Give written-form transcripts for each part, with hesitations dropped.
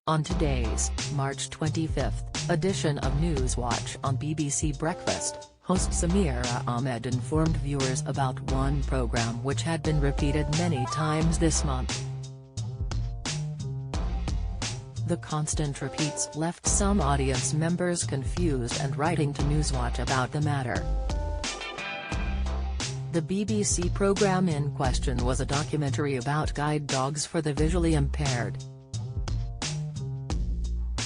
On today's, March 25, edition of Newswatch on BBC Breakfast, host Samira Ahmed informed viewers about one programme which had been repeated many times this month. The constant repeats left some audience members confused and writing to Newswatch about the matter. The BBC programme in question was a documentary about guide dogs for the visually impaired.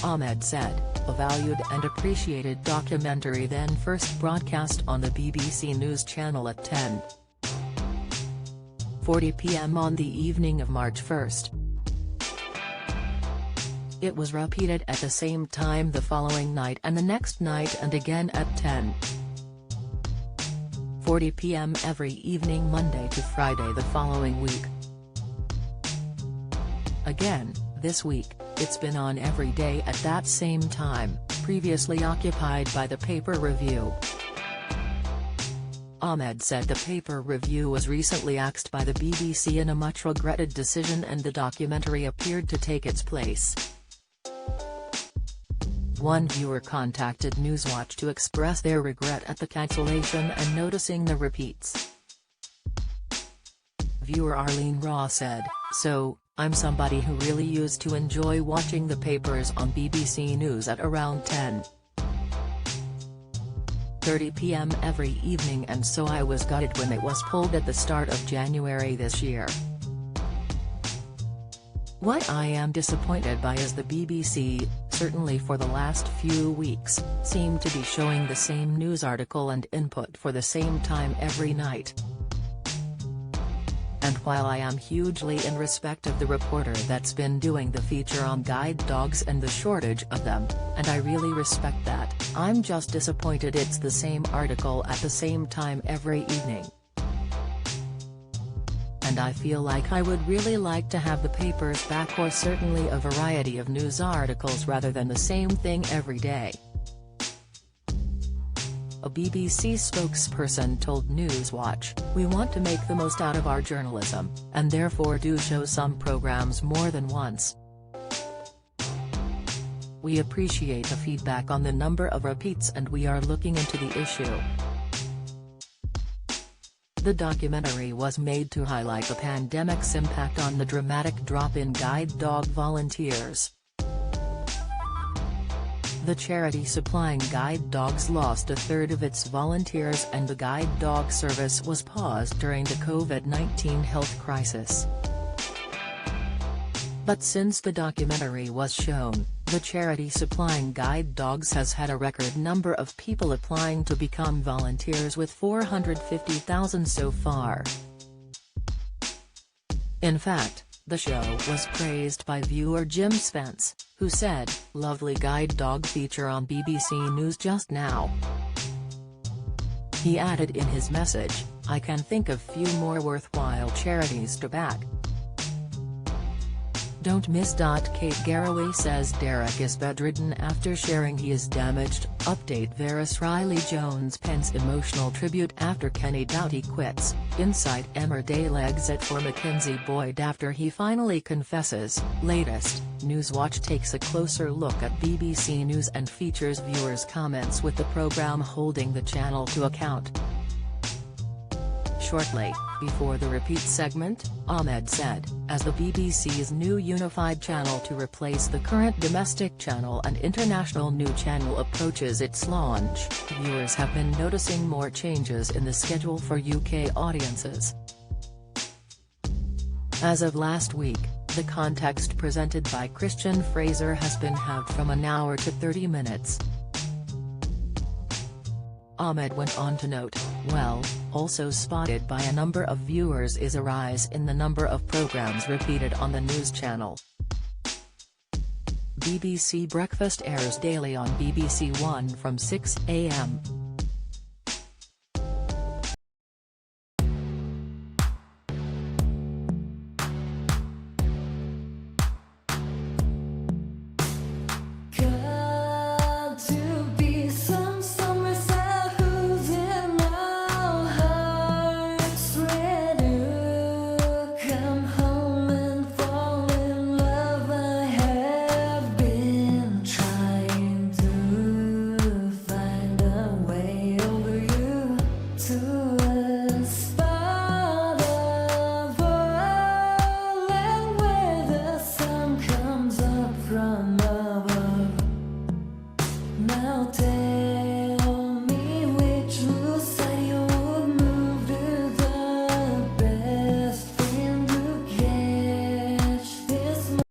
Ahmed said, a valued and appreciated documentary then first broadcast on the BBC News channel at 10:40 p.m. on the evening of March 1. It was repeated at the same time the following night and the next night and again at 10:40 p.m. every evening Monday to Friday the following week. Again, this week, it's been on every day at that same time, previously occupied by the pay-per-view. Ahmed said the pay-per-view was recently axed by the BBC in a much regretted decision and the documentary appeared to take its place. One viewer contacted Newswatch to express their regret at the cancellation and noticing the repeats. Viewer Arlene Raw said, "So, I'm somebody who really used to enjoy watching the papers on BBC News at around 10:30 p.m. every evening and so I was gutted when it was pulled at the start of January this year. What I am disappointed by is the BBC, certainly for the last few weeks, seem to be showing the same news article and input for the same time every night. And while I am hugely in respect of the reporter that's been doing the feature on guide dogs and the shortage of them, and I really respect that, I'm just disappointed it's the same article at the same time every evening. And I feel like I would really like to have the papers back or certainly a variety of news articles rather than the same thing every day." A BBC spokesperson told Newswatch, "We want to make the most out of our journalism, and therefore do show some programmes more than once. We appreciate the feedback on the number of repeats and we are looking into the issue." The documentary was made to highlight the pandemic's impact on the dramatic drop in guide dog volunteers. The charity supplying guide dogs lost a third of its volunteers and the guide dog service was paused during the COVID-19 health crisis. But since the documentary was shown, the charity supplying guide dogs has had a record number of people applying to become volunteers with 450,000 so far. In fact, the show was praised by viewer Jim Spence, who said, "Lovely guide dog feature on BBC News just now." He added in his message, "I can think of few more worthwhile charities to back. Don't miss." Kate Garraway says Derek is bedridden after sharing he is damaged. Update Varys Riley Jones pens emotional tribute after Kenny Doughty quits. Inside Emmerdale exit for Mackenzie Boyd after he finally confesses. Latest, Newswatch takes a closer look at BBC News and features viewers' comments with the programme holding the channel to account. Shortly, before the repeat segment, Ahmed said, as the BBC's new unified channel to replace the current domestic channel and international new channel approaches its launch, viewers have been noticing more changes in the schedule for UK audiences. As of last week, the context presented by Christian Fraser has been halved from an hour to 30 minutes. Ahmed went on to note, also spotted by a number of viewers is a rise in the number of programmes repeated on the news channel. BBC Breakfast airs daily on BBC One from 6 a.m.